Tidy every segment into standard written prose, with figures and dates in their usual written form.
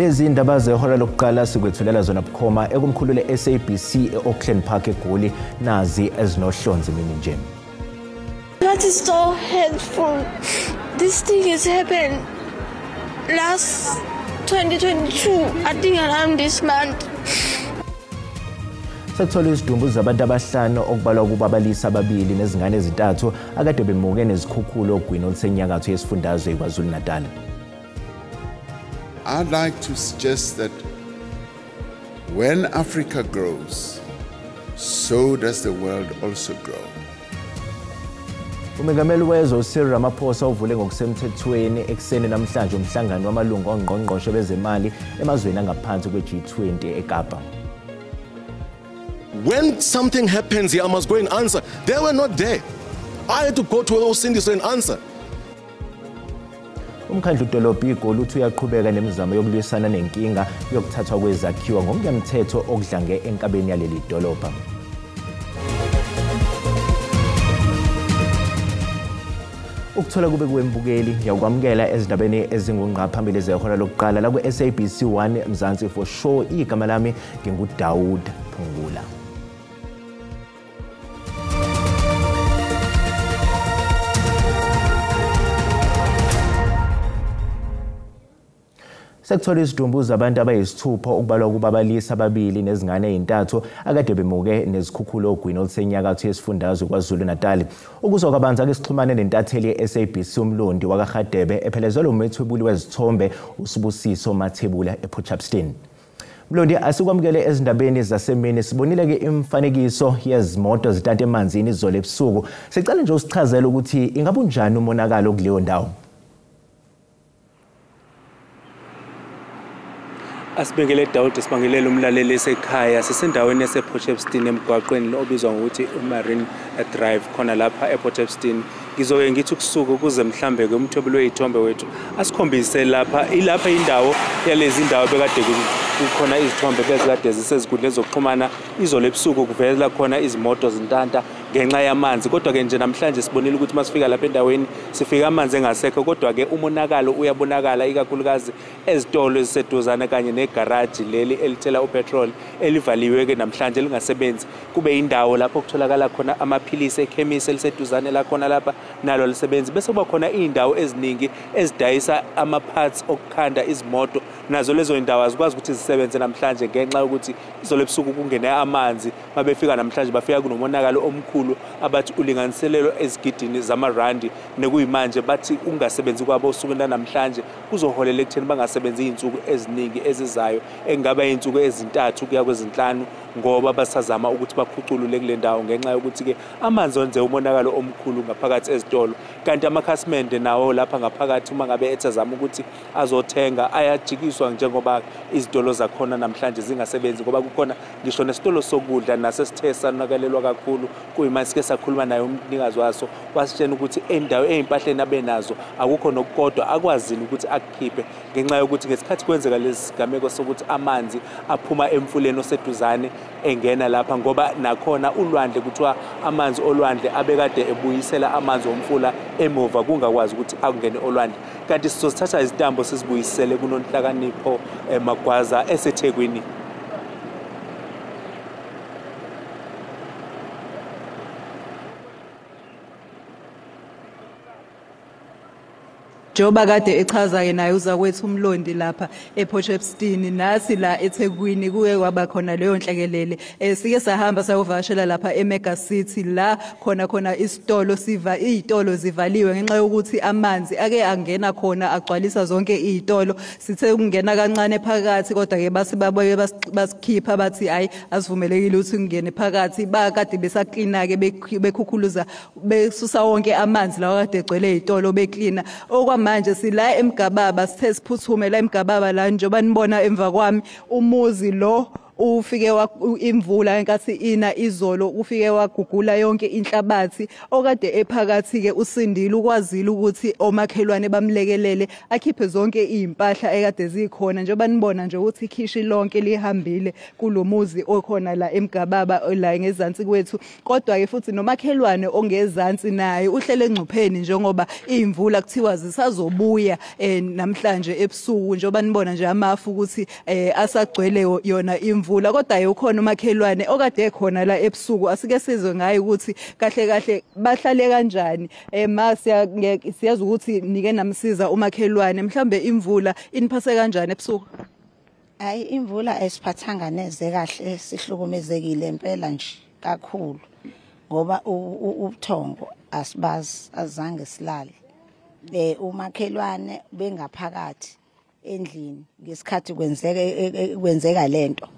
Lezi indaba zehora lokuqala sikwethulela zona bukhoma ekumkhulu le-SABC e-Auckland Park eGoli nazi ezinohlonze mina nje. That is so hurtful. This thing has happened last 2022. I think around this month. Sekuthola isidumbu zabantu abahlanu okubalwa kubabalisa ababili nezingane ezintathu akade bemuke nezikhukhula ogwini olusenyakatho yesifundazwe KwaZulu-Natal. I'd like to suggest that when Africa grows, so does the world also grow. Umengameli wezwe Cyril Ramaphosa uvule ngokusemthethweni ekseni namhlanje umhlangano wamalungu ongqongqoshe bezemali emazweni angaphansi kwe-G20 eKapa. When something happens here, I must go and answer. They were not there. I had to go to Osindiso and answer. Umkhandlu Dolobha iGoli uthi uyaqhubeka nemizamo yokulwisana nenkinga yokuthathwa kwezakhiwo ngokungemthetho okudlange enkabeni yaleli dolobha. Ukuthola kube kuwembukeli yakwamukela ezindabeni ezingungqa phambili zehora lokuqala la ku-SABC 1 Mzansi for sure. Igama lami nginguDaud Phungula. Sekuthola isidumbu zabantu abayisithupha okubalwa kubabalisa ababili nezingane ezintathu akade bemuke nezikhukhula ogwini olusenyakatho yesifundazwe KwaZulu-Natal. Ukuzwa kabanzi ake sixhumane nentatheli ye-SABC umlondi wakaHadebe ephelezelwe umethwebuli wezithombe uSibusiso Mathebula ePort Shepstone. Mlondi, asikwamukele ezindabeni zasemini sibonile ke imfanekiso yezimoto zitata emanzini izolo ebusuku. Sicela nje usichazele ukuthi ingabe unjani umonakalo kuleyo ndawo. Asibengele Daud sibangele umlaleli esekhaya sisendaweni yasePort Shepstone emgwaqweni obizwa ngokuthi uMarine Drive khona lapha ePort Shepstone. Ngizoke ngithi ukusuka ukuze mhlambe ke umthobelo wezithombe wethu asikhombise lapha ilapha indawo yalezi indawo bekade kukhona izithombe bezikade zisezigudleni zokuxhumana izolo ebusuku kuvela khona izimoto zintanta ngenxa yamanzi. Kodwa ke nje namhlanje sibonile ukuthi masifika lapha endaweni sifika amanzi engasekho, kodwa ke umonakalo uyabonakala ikakhulukazi ezitolo eziseduzana kanye negarage leli elithela upetrol elivaliwe ke namhlanje lingasebenzi. Kube indawo lapho kutholakala khona amaphilisi ekhemisi eliseduzane la khona lapha nalo lisebenzi, bese kuba khona indawo eziningi ezidayisa ama-parts okukhanda izimoto. Nazo lezo indawo azikwazi ukuthi zisebenze namhlanje ngenxa yokuthi izolo ebusuku kungene amanzi. Mabefika namhlanje bafika kunomonakalo omkhulu abathi ulinganiselelo ezigidini zamarandi, nekuyimanje bathi ungasebenzi kwabo usuku namhlanje kuzoholela ekutheni bangasebenzi izinsuku eziningi ezizayo engaba izinsuku ezintathu kuya kwezinhlanu, ngoba basazama ukuthi bakhuculule kule ndawo ngenxa yokuthi ke amanzi onze umonakalo omkhulu ngaphakathi ezitolo. Kanti amakhasimende nawo lapha ngaphakathi uma ngabe ethazama ukuthi azothenga ayajikiswa njengoba izitolo zakhona namhlanje zingasebenzi, ngoba kukhona ngisho nesitolo sokudla nasesithe sanakalelwa kakhulu. Kuyimanje sike sakhuluma naye umnikazi waso wasitshela ukuthi endawo ezimpahleni abenazo akukho nokukodwa akwazile ukuthi akukhiphe ngenxa yokuthi ngesikhathi kwenzeka lezi gameko sokuthi amanzi aphuma emfuleni oseduzane engena lapha, ngoba nakhona ulwandle kuthiwa amanzi olwandle abekade ebuyisela amanzi omfula emuva kungakwazi ukuthi akungene olwandle. Kanti sizothatha izitambo sizibuyisele kuNonhlakanipho Magwaza eseThekwini. Joba kade echaza ke naye uzakwethu umlondi lapha ePort Shepstone nasi la eThekwini kuye kwaba khona leyo nhlekelele. Sike sahamba sayovashela lapha eMega City la khona isitolo izitolo zivaliwe ngenxa yokuthi amanzi ake angena khona agcwalisa zonke izitolo. Sithe kungena kancane phakathi, kodwa ke basibaboye basikhipha bathi hayi asivumelekile ukuthi ungene phakathi. Bakade besaklina ke bekhukhuluza besusa wonke amanzi lawa kade egcwele izitolo beklina. Manje sila eMgababa sithe siphuthume la eMgababa la njengoba nibona emva kwami umuzi lo ufike imvula enkathi ina izolo ufike wagugula yonke inhlabathi okade ephakathi ke usindile ukwazile ukuthi omakhelwane bamlekelele akhiphe zonke izimpahla ekade zikhona njengoba nibona nje ukuthi ikhishi lonke lihambile kulomuzi okhona la eMgababa la ngezansi kwethu kodwa ke futhi nomakhelwane ongezansi naye uhlele engcupheni njengoba imvula kuthiwa zisazobuya namhlanje ebusuku njengoba nibona nje amafu ukuthi asagcwele yona imvula kodwa ukhona umakhelwane okade ekhona la ebusuku asike sizwe ngaye ukuthi kahle kahle bahlale kanjani siyazi ukuthi nike namsiza umakhelwane mhlambe imvula iniphase kanjani ebusuku. Hayi imvula ayisiphathanga neze kahle sihlukumezekile impela nje kakhulu ngoba ubuthongo asibazi azange silale umakhelwane bengaphakathi endlini ngesikhathi kwenzeka lento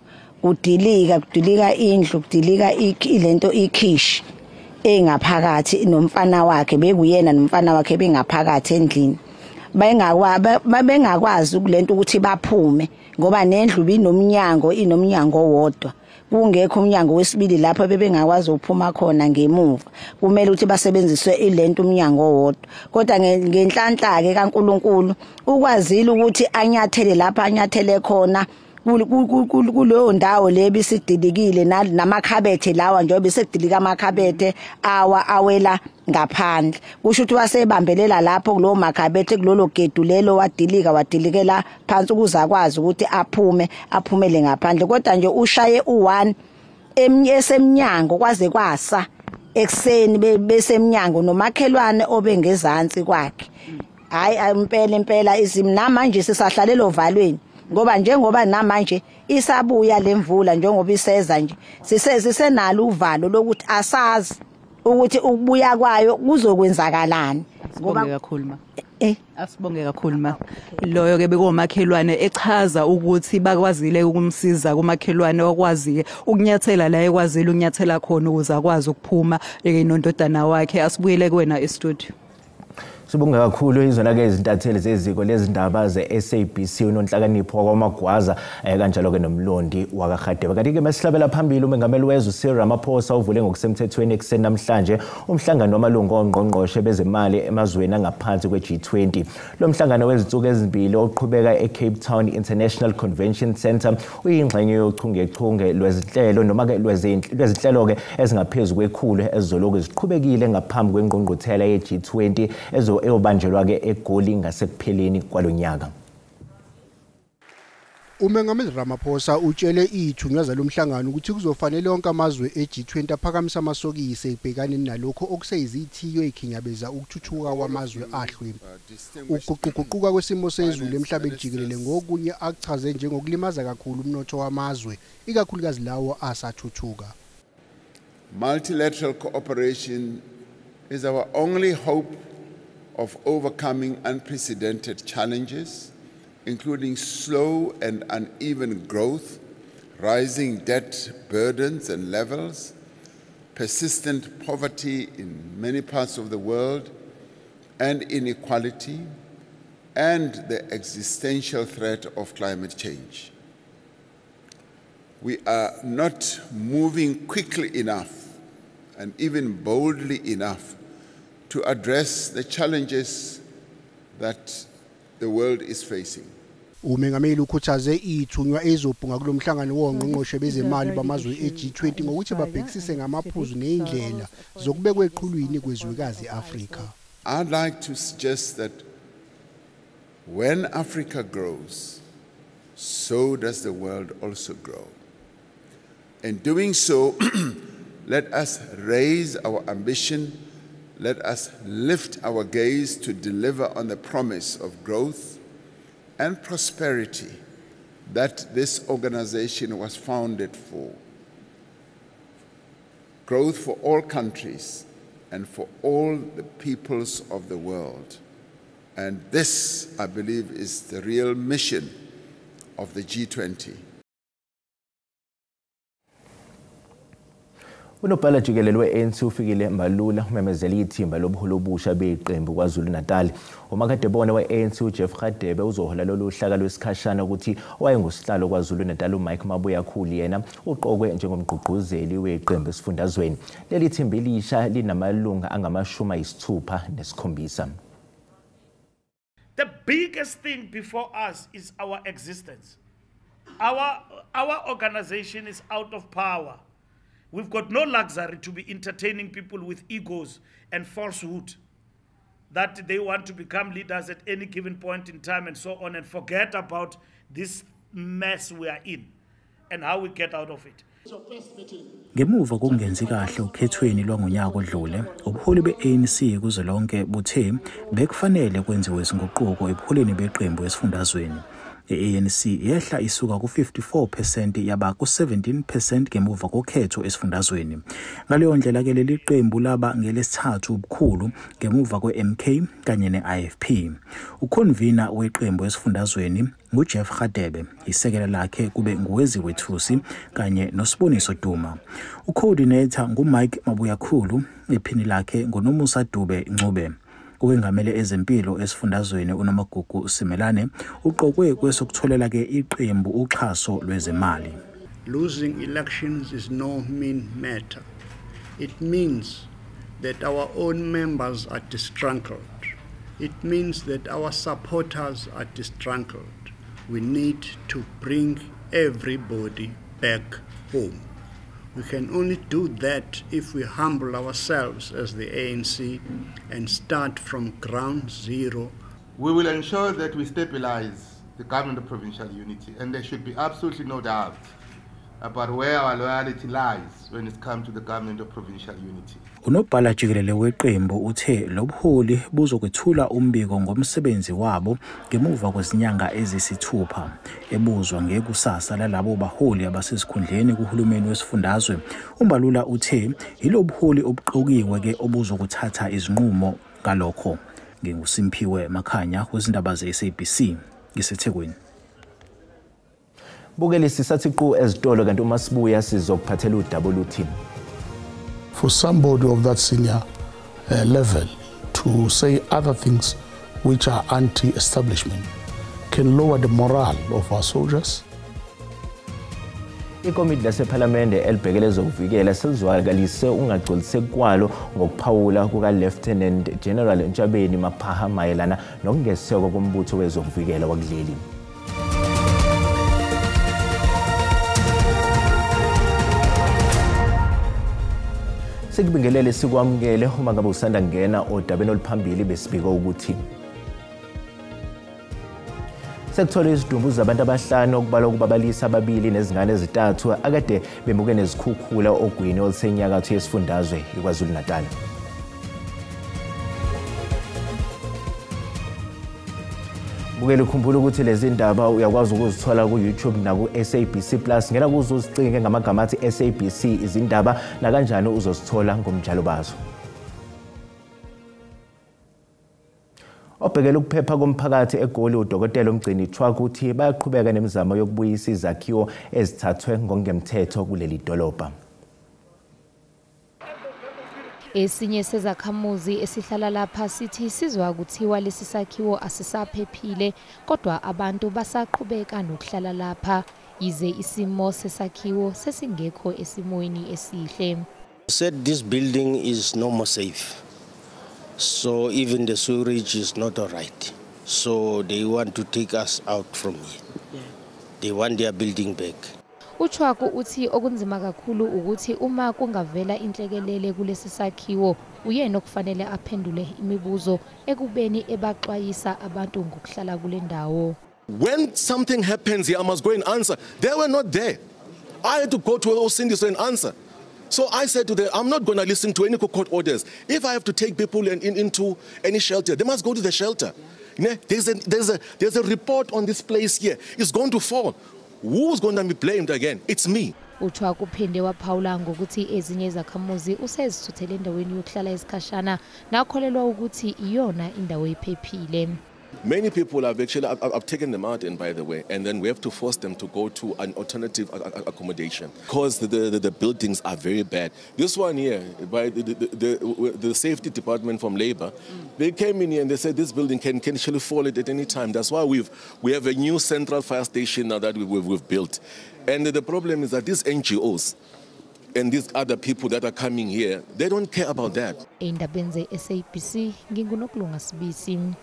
kudilika indlu kudilika lento ikhishi engaphakathi nomfana wakhe bekuyena nomfana wakhe bengaphakathi endlini bengakwazi kulento ukuthi baphume ngoba nendlu inomnyango wodwa kungekho umnyango wesibili lapho bebengakwazi ukuphuma khona ngemuva kumele ukuthi basebenziswe ilento umnyango wodwa kodwa ngenhlanhla ke kaNkuluNkulu ukwazile ukuthi anyathele lapha anyathele khona kuleyo ndawo le bisidilikile namakhabethe lawa nje besedilika amakhabethe awela ngaphandle kusho ukuthi wasebambelela lapho kulowo makhabethe kulolo gedu lelo wadilikela phansi ukuze akwazi ukuthi aphumele ngaphandle kodwa nje ushaye u1 esemnyango kwaze kwasa ekseni besemnyango nomakhelwane obengezansi kwakhe hayi impela izimna manje sisahlalelo valweni njengoba namanje isabuya lemvula njengoba iseza nje sisenalo uvalo lokuthi asazi ukuthi ukubuya kwayo kuzokwenzakalani ngoba kakhulu ma asibonge kakhulu ma loyo ke bekomakhelwane echaza ukuthi bakwazile ukumsiza kumakhelwane okwaziye ukunyathela la ekwazile ukunyathela khona ukuze akwazi ukuphuma nondodana wakhe asibuyele kuwena e-studio. Sibonga kakhulu izona-ke izintatheli zeziko lezindaba ze-SABC uNonhlakanipho kwaMagwaza kanjalo ke nomlondi wakaRhadebe. Kanti-ke masihlabela phambili umengameli wezwe uCyril Ramaphosa uvule ngokusemthethweni ekuseni namhlanje umhlangano wamalungu ongqongqoshe bezemali emazweni angaphansi kwe-G20. Lo mhlangano wezinsuku ezimbili oqhubeka eCape Town International Convention Centre uyingxenye yochungechunge lwezinhlelo noma-ke lwezinhlelo-ke ezingaphezu kwekhulu ezizoloku ziqhubekile ngaphambi kwengqungquthela ye-G20 eyobanjelwa ke eGoli ngasekupheleni kwalonyaka. Umengameli Ramaphosa utshele ithunywa zalomhlangano ukuthi kuzofanele onke amazwe eG20 aphakamisa amasokisi ebhekane nalokho okuseyizithiyo ekhinyabeza ukuthuthuka kwamazwe ahlwempu. Ukuguquguquka kwesimo sezulu emhlabeni jikelele ngokunye akuchaze njengokulimaza kakhulu umnotho wamazwe ikakhulukazi lawo asathuthuka. Multilateral cooperation is our only hope of overcoming unprecedented challenges, including slow and uneven growth, rising debt burdens and levels, persistent poverty in many parts of the world, and inequality, and the existential threat of climate change. We are not moving quickly enough and even boldly enough to address the challenges that the world is facing. Umengameli ukhuthaze ithunywa ezobhunga kulomhlangano wongqongqoshe bezemali bamazwe eG20 ngokuthi babhekisise ngamaphuzu neindlela zokubekwa eqhulwini kwezwekazi eAfrika. I'd like to suggest that when Africa grows, so does the world also grow. In doing so, let us raise our ambition. Let us lift our gaze to deliver on the promise of growth and prosperity that this organization was founded for. Growth for all countries and for all the peoples of the world. And this, I believe, is the real mission of the G20. Unobhala jikelele we-ANC ufikile Mbalula umemezela ithimba lobuholi obusha beqembu KwaZulu-Natal. Umakadebona we-ANC uJeff Radebe uzohola lolu hlaka lwesikhashana ukuthi wayengusihlalo KwaZulu-Natal uMike Mabuyakhuli yena uqokwe njengomgqugquzeli weqembu esifundazweni. Leli thimba elisha linamalunga angama-67. The biggest thing before us is our existence. Our organization is out of power. We've got no luxury to be entertaining people with egos and falsehood that they want to become leaders at any given point in time and so on, and forget about this mess we are in and how we get out of it. Ngemuva kokungenzi kahle ukhethweni lwangonyaka odlule, ubuholi be-ANC kuzolonke buthe bekufanele kwenziwe izinguquko ebuholini beqembu esifundazweni. I-ANC yehla isuka ku-54% yaba ku-17% ngemuva kokhetho esifundazweni. Ngaleyo ndlela ke leli qembu laba ngelesithathu ubukhulu ngemuva kwe-MK kanye ne-IFP. Uconvener weqembu esifundazweni nguJeff Radebe, isekela lakhe kube nguWeziwethusi kanye noSiboniso Duma. Ucoordinator nguMike Mabuyakhulu, iphini lakhe nguNomusa Dube Ncube. Uwengamele ezempilo esifundazweni uNomagugu Simelane uqokwe kwesokutholela ke iqembu uxhaso lwezemali. Losing elections is no mean matter. It means that our own members are distracted. It means that our supporters are distracted. We need to bring everybody back home. We can only do that if we humble ourselves as the ANC and start from ground zero. We will ensure that we stabilize the government of provincial unity, and there should be absolutely no doubt about where our loyalty lies when it comes to the government of provincial unity. Unobhala jikelele weqembu uthe lobuholi buzokwethula umbiko ngomsebenzi wabo ngemuva kwezinyanga ezisithupha. Ebuzwa ngekusasa lalabo baholi abasesikhundleni kuhulumeni wesifundazwe, uMbalula uthe yilobuholi obuqokiwe ke obuzokuthatha izinqumo ngalokho. NginguSimphiwe Makhanya wezindaba ze-SABC ngiseThekwini. Bukeli sisathi qhu ezitolo kanti uma sibuya sizokuphathela uWT. For somebody of that senior level to say other things which are anti-establishment can lower the morale of our soldiers. Ikomiti lasePhalamende elibhekele zokuvikela selizwakalise ungagcolise kwalo ngokuphawula kuka Lieutenant General Ntshabeni Maphaha mayelana nokungesekwa kombutho wezokuvikela kwakuleli. Sikubingelele sikwamukele uma ngabe usanda ngena odabeni oluphambili besibika ukuthi sekuthola izidumbu zabantu abahlanu okubalwa ukubabalisa ababili nezingane ezithathu akade bemuke nezikhukhula ogwini olusenyakatho yesifundazwe iKwaZulu-Natal. Bukele ukhumbula ukuthi lezi ndaba uyakwazi ukuzithola ku YouTube na ku SABC Plus. Ngena kuzo uzicinge ngamagama athi SABC izindaba na kanjani uzosithola ngomjalo bazo. Obhekela ukuphepha komphakathi eGoli uDokotela uMgcini Chwaka uthi bayaqhubeka nemizamo yokubuyisa izakhiwo ezithathwe ngokungemthetho kuleli dolobha. Esinye sezakhamuzi esihlala lapha sithi sizwa ukuthiwa lesi sakhiwo asisaphephile kodwa abantu basaqhubeka nokuhlala lapha yize isimo sesakhiwo sesingekho esimweni esihle. Said this building is no more safe. So even the sewerage is not all right. So they want to take us out from here. They want their building back. Uchwaku uthi okunzima kakhulu ukuthi uma kungavela inhlekelele kulesi sakhiwo uyena okufanele aphendule imibuzo ekubeni ebaxwayisa abantu ngokuhlala kule ndawo. When something happens here, I must go and answer. They were not there. I had to go to those Cindy's and answer. So I said to them, I'm not going to listen to any court orders. If I have to take people into any shelter, they must go to the shelter. Yeah. There's a report on this place here. It's going to fall. Who's going to be blamed again? It's me. Uchwaku uphinde waphawula ngokuthi ezinye zakhamuzi usezithuthele endaweni yokuhlala esikhashana nakholelwa ukuthi iyona indawo ephephile. Many people have actually I've taken them out, and by the way, and then we have to force them to go to an alternative accommodation because the buildings are very bad. This one here, by the safety department from Labour, they came in here and they said this building can actually fall at any time. That's why we have a new central fire station now that we've built, and the problem is that these NGOs and these other people that are coming here, they don't care about that. Indabeni SABC nginguNokulunga Sibisi.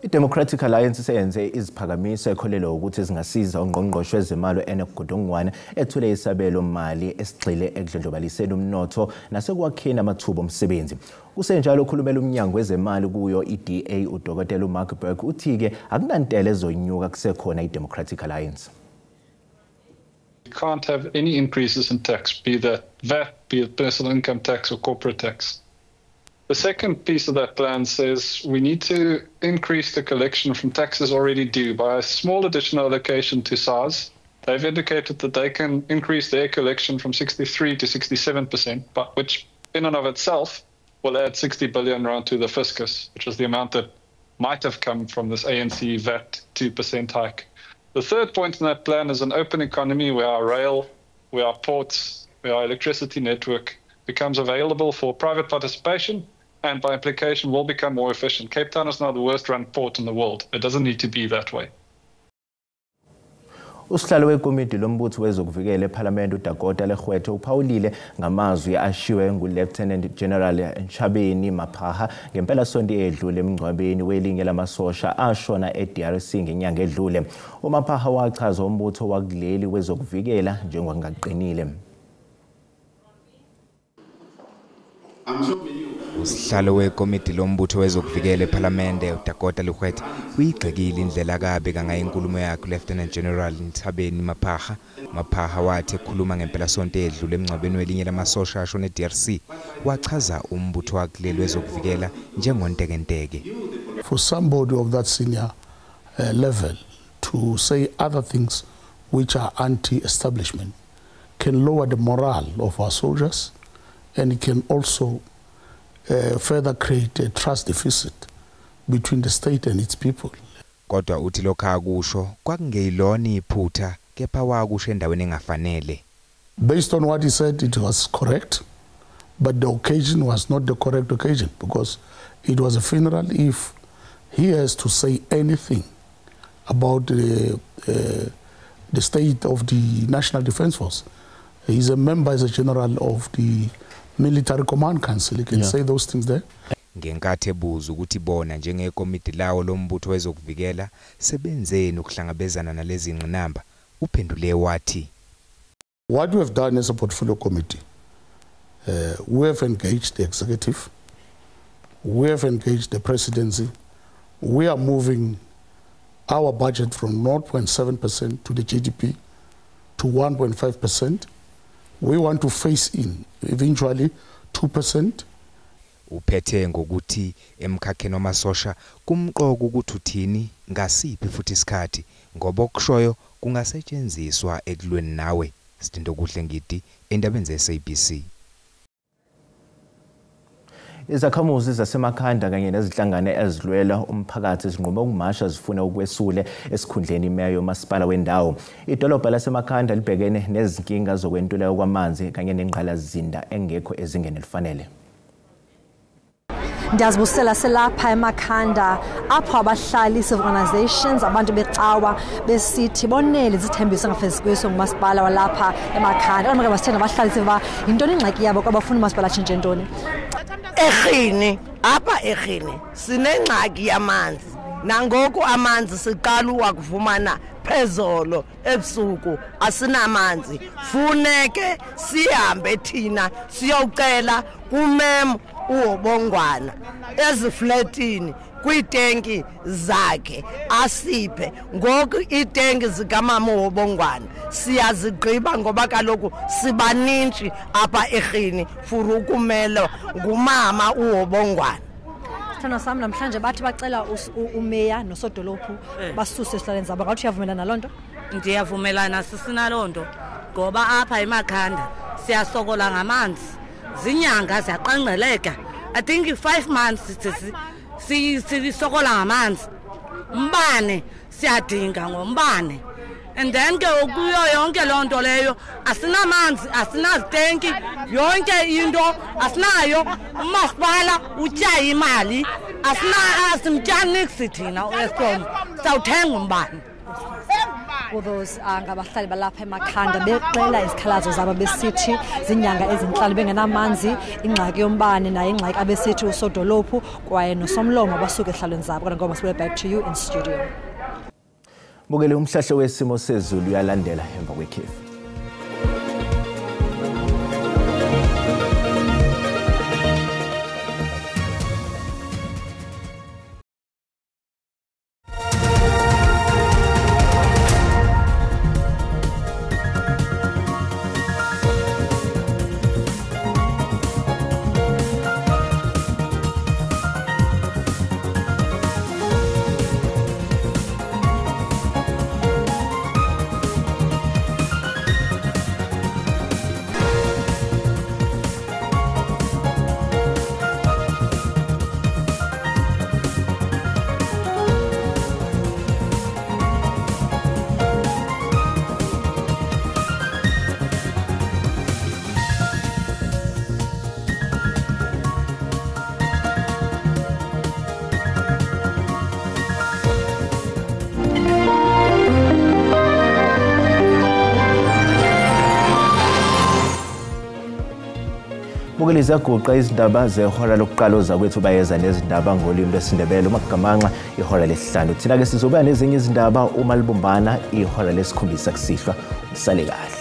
I-Democratic Alliance seyenze iziphakamiso ekholelwa ukuthi zingasiza ungqongqoshe wezemali Enoch Godongwana ethule isabelo mali esigxile ekudlondlobaliseni umnotho nasekwakheni amathuba omsebenzi. Kusenjalo ukhulumela umnyango wezemali kuyo i-DA uDokotela uMark Burke uthi-ke akunantela ezonyuka kusekhona i-Democratic Alliance. You can't have any increases in tax, be that VAT, be it personal income tax or corporate tax. The second piece of that plan says we need to increase the collection from taxes already due by a small additional allocation to SARS. They've indicated that they can increase their collection from 63 to 67%, but which in and of itself will add 60 billion rand to the fiscus, which is the amount that might have come from this ANC VAT 2% hike. The third point in that plan is an open economy where our rail, where our ports, where our electricity network becomes available for private participation and by implication will become more efficient. Cape Town is now the worst run port in the world. It doesn't need to be that way. Usihlalo wekomiti lombutho wezokuvikela eParliament uDakota Legwethe uphawulile ngamazwi ashiwe nguLieutenant General Nchabeni Maphaha ngempela sonto edlule emngcwabeni welinge lamasosha ashona eDRC ngenyanga edlule. uMaphaha wachaza umbutho wakuleli wezokuvikela njengongaqinile. Usihlalo wekomiti lombutho wezokuvikela eParliament uDakota Legwethe uyigxekile indlela kabe kangayinkulumo yakhe Lieutenant General Nchabeni Maphaha. Maphaha wathi ekhuluma ngempela sonto edlule emngcwabeni welinye lamasosha ashona eDRC wachaza umbutho wakuleli wezokuvikela njengontekenteke. For somebody of that senior level to say other things which are anti-establishment can lower the morale of our soldiers, and it can also further create a trust deficit between the state and its people. Kodwa uthi lokho akusho kwakungeyilona iphutha kepha wakusho endaweni engafanele. Based on what he said, it was correct, but the occasion was not the correct occasion because it was a funeral. If he has to say anything about the state of the National Defence Force, he's a member, he's a general of the Military Command Council. He can say those things there. Ngenkathi ebuza ukuthi bona njengekomiti lawo lombutho wezokuvikela sebenzeni ukuhlangabezana nalezi ngqinamba uphendule wathi, what we have done as a portfolio committee, we have engaged the executive, we have engaged the presidency. We are moving our budget from 0.7% to the GDP to 1.5%. We want to phase in eventually 2%. Uphethe ngokuthi emkhakheni wamasosha kumqoko ukuthi uthini ngasiphi futhi isikhathi ngoba okushoyo kungasetshenziswa ekulweni nawe. Sidindo kuhle ngidi endabeni zeSABC. Izakhamuzi zasemakhanda kanye nezihlangane ezilwela umphakathi zinqoba ukumasha zifuna ukwesule esikhundleni imeya yomasipala wendawo. Idolobha lasemakhanda libhekene nezinkinga zokwentuleka kwamanzi kanye nengqalazinda engekho ezingeni elifanele. Ndiyazibusela selapha emakhanda apho abahlali organizations abantu becawa besithi bonele izithembiso ngafezikweso ngumasipala walapha emakhanda. Kodwa basithena abahlali siva yintoni ingxaki yabo kwabafuna umasipala tshintshe ntoni? Ekhini apha ekhini sinengxaki yamanzi nangoku amanzi siqala ukuvumana phezolo ebusuku asinamanzi funeke sihambe thina siyocela kumem uHobongwana eziflatini kwitenki zakhe asiphe ngoku itenki zikamama uHobongwana siyazigqiba ngoba kaloku sibaninzi apha ekhini furu ukumelo ngumama uHobongwana. Sithando sam namhlanje bathi bacela umeya nosodolophu basuse esihlaleni zabo. Ngathi uyavumelana nalonto? Ndiyavumelana sisinalonto ngoba apha emakhanda siyasokola ngamanzi zinyanga ziyaqanqeleka I think 5 months sisokola ngamanzi. Umbane siyadinga ngombane. And then ke ukuyo yonke lonto leyo asinamanzi asinazitenki yonke into asinayo umasipala utya imali asimtyani sithina Eskom sawuthenga umbane. All those ngabahlali balapha eMakhanda beqela izikhalazo zabo besithi zinyanga ezinhlanu bengenamanzi ingxaki yombane nayo ingxaki abesithi usodolophu kwaye nosomlomo basuka ehlalweni zabo kodwa ngoba sibe back to you in studio. Bukele umhlahlo wesimo sezulu uyalandela emva kwekhefu. Bukele zaguqa izindaba zehora lokuqala ozakwethu bayeza nezindaba ngolimi lwesiNdebele uMagamanxa ihora lesihlanu. Thina ke sizobuya nezinye izindaba uma libumbana ihora lesikhombisa kusihlwa. Usale kahle.